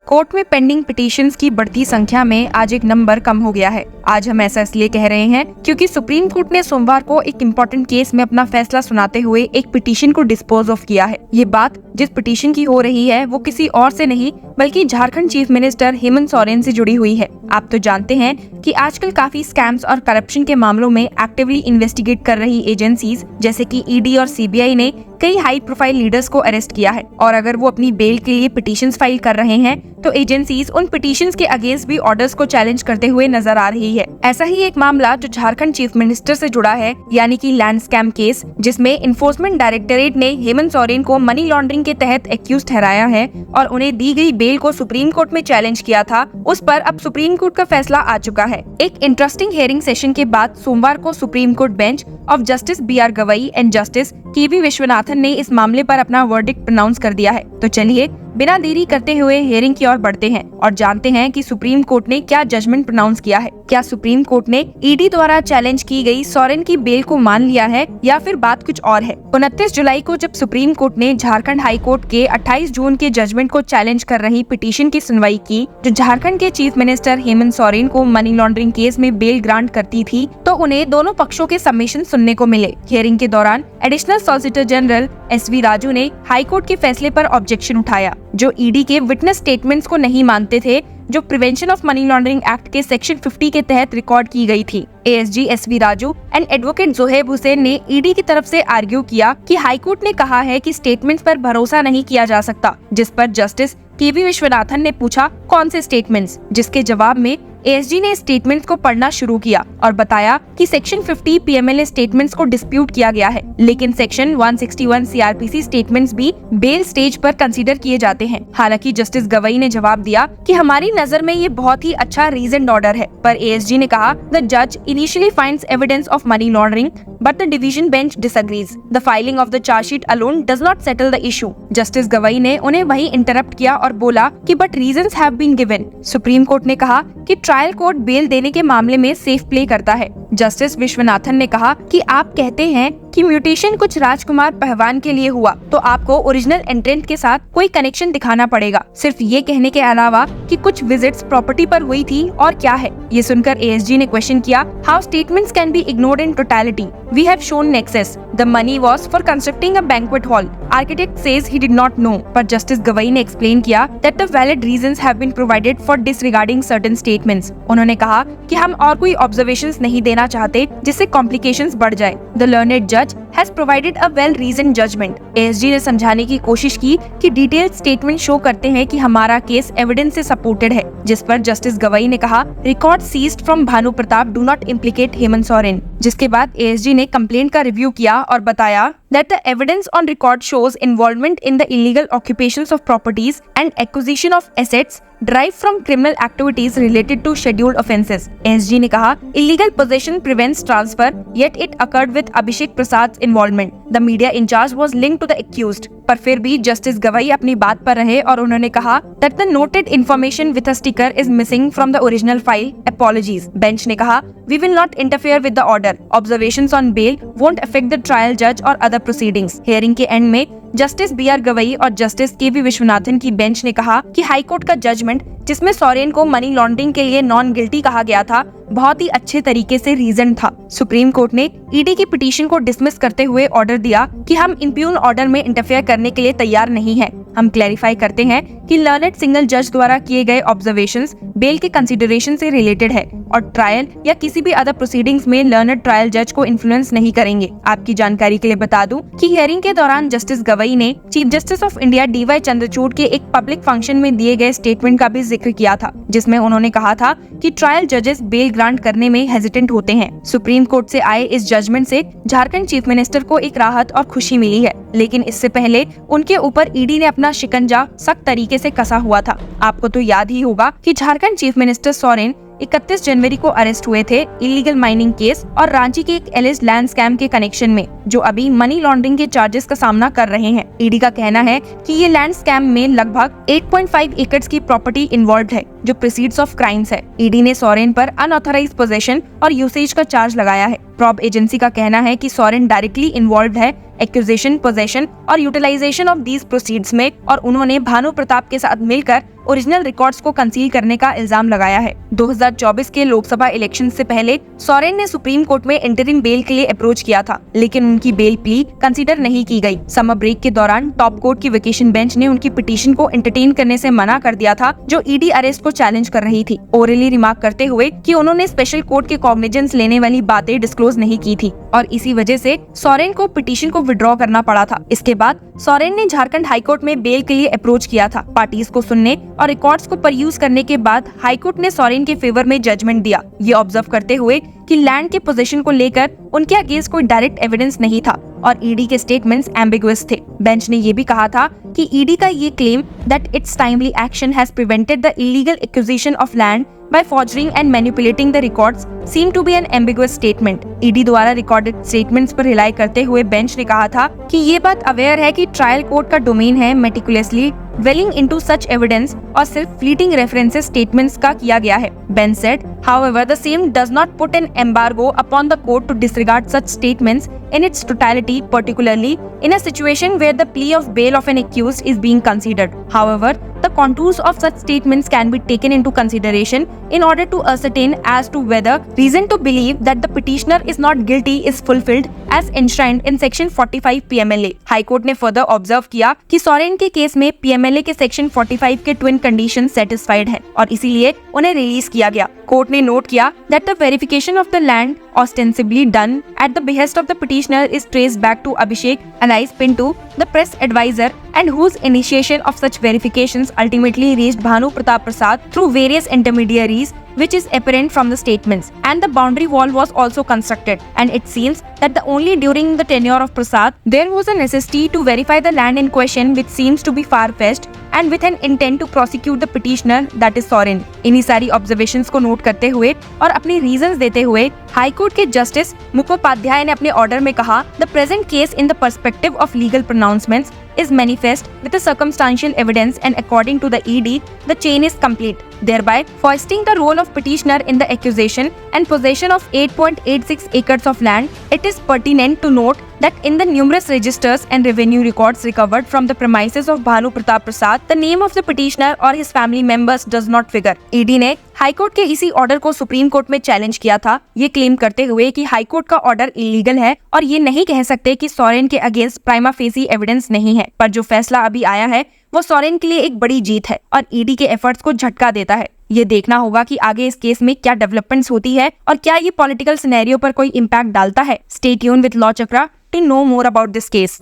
Court में pending petitions की बढ़ती संख्या में आज एक नंबर कम हो गया है। आज हम ऐसा इसलिए कह रहे हैं क्योंकि सुप्रीम कोर्ट ने सोमवार को एक इम्पोर्टेंट केस में अपना फैसला सुनाते हुए एक पिटीशन को डिस्पोज ऑफ किया है। ये बात जिस पिटीशन की हो रही है वो किसी और से नहीं बल्कि झारखंड चीफ मिनिस्टर हेमंत सोरेन से जुड़ी हुई है। आप तो जानते हैं कि आजकल काफी स्कैम्स और करप्शन के मामलों में एक्टिवली इन्वेस्टिगेट कर रही एजेंसीज जैसे कि ईडी और सीबीआई ने कई हाई प्रोफाइल लीडर्स को अरेस्ट किया है और अगर वो अपनी बेल के लिए पिटीशंस फाइल कर रहे हैं तो एजेंसीज उन पिटीशंस के अगेंस्ट भी ऑर्डर्स को चैलेंज करते हुए नजर आ रही है। ऐसा ही एक मामला जो झारखंड चीफ मिनिस्टर से जुड़ा है यानी कि लैंड स्कैम केस, जिसमें इन्फोर्समेंट डायरेक्टरेट ने हेमंत सोरेन को मनी लॉन्ड्रिंग के तहत एक्यूज ठहराया है और उन्हें दी गई बेल को सुप्रीम कोर्ट में चैलेंज किया था। उस पर अब सुप्रीम कोर्ट का फैसला आ चुका है। एक इंटरेस्टिंग हियरिंग सेशन के बाद सोमवार को Supreme Court bench of justice B R. Gavai and justice K V. Vishwanathan ने इस मामले पर अपना वर्डिक्ट प्रोनाउंस कर दिया है। तो चलिए बिना देरी करते हुए हियरिंग की ओर बढ़ते हैं और जानते हैं कि सुप्रीम कोर्ट ने क्या जजमेंट प्रोनाउंस किया है। क्या सुप्रीम कोर्ट ने ईडी द्वारा चैलेंज की गई सोरेन की बेल को मान लिया है या फिर बात कुछ और है। 29 जुलाई को जब सुप्रीम कोर्ट ने झारखंड हाई कोर्ट के 28 जून के जजमेंट को चैलेंज कर रही पिटीशन की सुनवाई की, जो झारखंड के चीफ मिनिस्टर हेमंत सोरेन को मनी लॉन्ड्रिंग केस में बेल ग्रांट करती थी, तो उन्हें दोनों पक्षों के सबमिशन सुनने को मिले। हियरिंग के दौरान additional solicitor general SV. Raju ने हाई कोर्ट के फैसले पर ऑब्जेक्शन उठाया, जो ईडी के विटनेस स्टेटमेंट्स को नहीं मानते थे, जो prevention of money laundering act के सेक्शन 50 के तहत रिकॉर्ड की गई थी। ASG SV. Raju and advocate Zoheb Hussain ने ईडी की तरफ से आर्ग्यू किया कि हाई कोर्ट ने कहा है कि स्टेटमेंट्स पर भरोसा नहीं किया जा सकता, जिस पर जस्टिस के.वी. विश्वनाथन ने पूछा कौन से स्टेटमेंट्स, जिसके जवाब में एएसजी ने स्टेटमेंट्स को पढ़ना शुरू किया और बताया कि सेक्शन 50 पीएमएलए स्टेटमेंट्स को डिस्प्यूट किया गया है, लेकिन सेक्शन 161 सीआरपीसी स्टेटमेंट्स भी बेल स्टेज पर कंसीडर किए जाते हैं। हालांकि जस्टिस गवई ने जवाब दिया कि हमारी नजर में ये बहुत ही अच्छा रीजन्ड ऑर्डर है, पर एएसजी ने कहा द जज initially finds evidence of money laundering but the division bench disagrees. The filing of the charge sheet alone does not settle the issue. Justice Gavai ने उन्हें वहीं इंटरप्ट किया और बोला कि but reasons have been given. Supreme court ने कहा कि ट्रायल कोर्ट बेल देने के मामले में सेफ प्ले करता है। जस्टिस विश्वनाथन ने कहा कि आप कहते हैं कि म्यूटेशन कुछ राजकुमार पहलवान के लिए हुआ तो आपको ओरिजिनल एंट्रेंट के साथ कोई कनेक्शन दिखाना पड़ेगा, सिर्फ ये कहने के अलावा कि कुछ विजिट्स प्रॉपर्टी पर हुई थी और क्या है। ये सुनकर एएसजी ने क्वेश्चन किया how statements can be ignored in totality. We have shown nexus. The money was for constructing a banquet hall. Architect says he did not know. पर जस्टिस गवई ने एक्सप्लेन किया that the valid reasons have been provided for disregarding certain statements. उन्होंने कहा कि हम और कोई observations नहीं देना चाहते जिससे कॉम्प्लिकेशंस बढ़ जाए। The learned judge has provided a well-reasoned judgment. ASG ने समझाने की कोशिश की कि डिटेल्ड स्टेटमेंट शो करते हैं कि हमारा केस एविडेंस से सपोर्टेड है, जिस पर जस्टिस गवई ने कहा record seized from Bhanu Pratap do not implicate Hemant Soren. जिसके बाद एएसजी ने कंप्लेंट का रिव्यू किया और बताया that the evidence on record shows involvement in the illegal occupations of properties and acquisition of assets derived from criminal activities related to scheduled offences. ASG ने कहा illegal possession prevents transfer, yet it occurred with Abhishek Prasad's involvement. The media in charge was linked to the accused. पर फिर भी justice Gavai अपनी बात पर रहे और उन्होंने कहा that the noted information with a sticker is missing from the original file. Apologies. Bench ने कहा we will not interfere with the order. Observations on bail won't affect the trial judge or other proceedings. Hearing के and में justice B R. Gavai और justice K V. Viswanathan की bench ने कहा कि high court का जजमेंट, जिसमें सोरेन को मनी लॉन्ड्रिंग के लिए नॉन गिल्टी कहा गया था, बहुत ही अच्छे तरीके से रीजन था। सुप्रीम कोर्ट ने ईडी की पिटीशन को डिसमिस करते हुए ऑर्डर दिया कि हम इम्प्यून ऑर्डर में इंटरफेयर करने के लिए तैयार नहीं हैं। हम क्लैरिफाई करते हैं कि लर्नेड सिंगल जज द्वारा किए गए ऑब्जर्वेशंस बेल के कंसिडरेशन से रिलेटेड है और ट्रायल या किसी भी अदर प्रोसीडिंग्स में लर्नेड ट्रायल जज को इन्फ्लुएंस नहीं करेंगे। आपकी जानकारी के लिए बता दूं कि हियरिंग के दौरान जस्टिस गवई ने chief justice of India D.Y.. Chandrachud के एक पब्लिक फंक्शन में दिए गए स्टेटमेंट का भी जिक्र किया था, जिसमें उन्होंने कहा था कि ट्रायल जजेस बेल ग्रांट करने में हेजिटेंट होते हैं। सुप्रीम कोर्ट से आए इस जजमेंट से झारखंड चीफ मिनिस्टर को एक राहत और खुशी मिली है, लेकिन इससे पहले उनके ऊपर ईडी ने अपना शिकंजा सख्त तरीके से कसा हुआ था। आपको तो याद ही होगा कि झारखंड चीफ मिनिस्टर सोरेन 31 जनवरी को अरेस्ट हुए थे इलीगल माइनिंग केस और रांची के एक एलिज लैंड स्कैम के कनेक्शन में, जो अभी मनी लॉन्ड्रिंग के चार्जेस का सामना कर रहे हैं। ईडी का कहना है कि ये लैंड स्कैम में लगभग 8.5 एकड़ की प्रॉपर्टी इन्वॉल्व है, जो प्रोसीड्स ऑफ क्राइम्स है। ईडी ने सोरेन पर अनऑथराइज्ड पोजेशन और यूसेज का चार्ज लगाया है। प्रॉब एजेंसी का कहना है कि सोरेन डायरेक्टली इन्वॉल्व है एक्विजिशन, पोजेशन और यूटिलाइजेशन ऑफ दीज प्रोसीड्स में और उन्होंने भानु प्रताप के साथ मिलकर ओरिजिनल रिकॉर्ड्स को कंसील करने का इल्जाम लगाया है। 2024 के लोकसभा इलेक्शन से पहले सोरेन ने सुप्रीम कोर्ट में इंटरिम बेल के लिए अप्रोच किया था, लेकिन उनकी बेल प्ली कंसीडर नहीं की गई। समर ब्रेक के दौरान टॉप कोर्ट की वेकेशन बेंच ने उनकी पिटीशन को एंटरटेन करने से मना कर दिया था, जो ईडी अरेस्ट को चैलेंज कर रही थी, ओरली रिमार्क करते हुए कि उन्होंने स्पेशल कोर्ट के कॉग्निजेंस लेने वाली बातें डिस्क्लोज नहीं की थी और इसी वजह से सोरेन को पिटीशन को विड्रॉ करना पड़ा था। इसके बाद सोरेन ने झारखंड हाईकोर्ट में बेल के लिए अप्रोच किया था। पार्टीज को सुनने और रिकॉर्ड्स को परयूज करने के बाद हाईकोर्ट ने सोरेन के फेवर में जजमेंट दिया, ये ऑब्जर्व करते हुए कि लैंड के पोजीशन को लेकर उनके अगेंस्ट कोई डायरेक्ट एविडेंस नहीं था और ईडी के स्टेटमेंट्स एम्बिगुअस थे। बेंच ने ये भी कहा था कि ईडी का ये claim that it's timely action has prevented the illegal acquisition of land by forging and manipulating the records seem to be an ambiguous statement। ED द्वारा रिकॉर्डेड स्टेटमेंट्स पर रिलाई करते हुए बेंच ने कहा था कि ये बात अवेयर है कि ट्रायल कोर्ट का डोमेन है meticulously dwelling into such evidence और सिर्फ fleeting references statements का किया गया है। Ben said, however, the same does not put an embargo upon the court to disregard such statements in its totality, particularly in a situation where the plea of bail of an accused is being considered. However, the contours of such statements can be taken into consideration in order to ascertain as to whether reason to believe that the petitioner is not guilty is fulfilled as enshrined in section 45 PMLA। High court ने further observe किया कि सोरेन के case में PMLA के section 45 के twin condition satisfied हैं और इसीलिए उन्हें रिलीज किया गया। कोर्ट ने नोट किया that the verification of the land ostensibly done at the behest of the petitioner is traced back to Abhishek alias Pintu, the press advisor, and whose initiation of such verifications ultimately reached Bhanu Pratap Prasad through various intermediaries, which is apparent from the statements. And the boundary wall was also constructed, and it seems that only during the tenure of Prasad there was a necessity to verify the land in question, which seems to be far-fetched and with an intent to prosecute the petitioner, that is Soren। इन्हीं सारी observations को note करते हुए और अपनी reasons देते हुए high court के जस्टिस मुखोपाध्याय ने अपने ऑर्डर में कहा, the present case in the perspective of legal pronouncements is manifest with the circumstantial evidence and according to the ED, the chain is complete, thereby foisting the role of petitioner in the accusation and possession of 8.86 acres of land. It is pertinent to note that in the numerous registers and revenue records recovered from the premises of Bhanu Pratap Prasad, the name of the petitioner or his family members does not figure। ED ने high court के इसी order को Supreme court में challenge किया था, ये claim करते हुए कि हाई कोर्ट का ऑर्डर इलीगल है और ये नहीं कह सकते कि सोरेन के अगेंस्ट प्राइमा फेसी एविडेंस नहीं है। पर जो फैसला अभी आया है वो सोरेन के लिए एक बड़ी जीत है और ईडी के एफर्ट्स को झटका देता है। ये देखना होगा कि आगे इस केस में क्या डेवलपमेंट्स होती है और क्या ये पॉलिटिकल सिनेरियो पर कोई इम्पैक्ट डालता है। Stay tune with Law Chakra to know more about this case.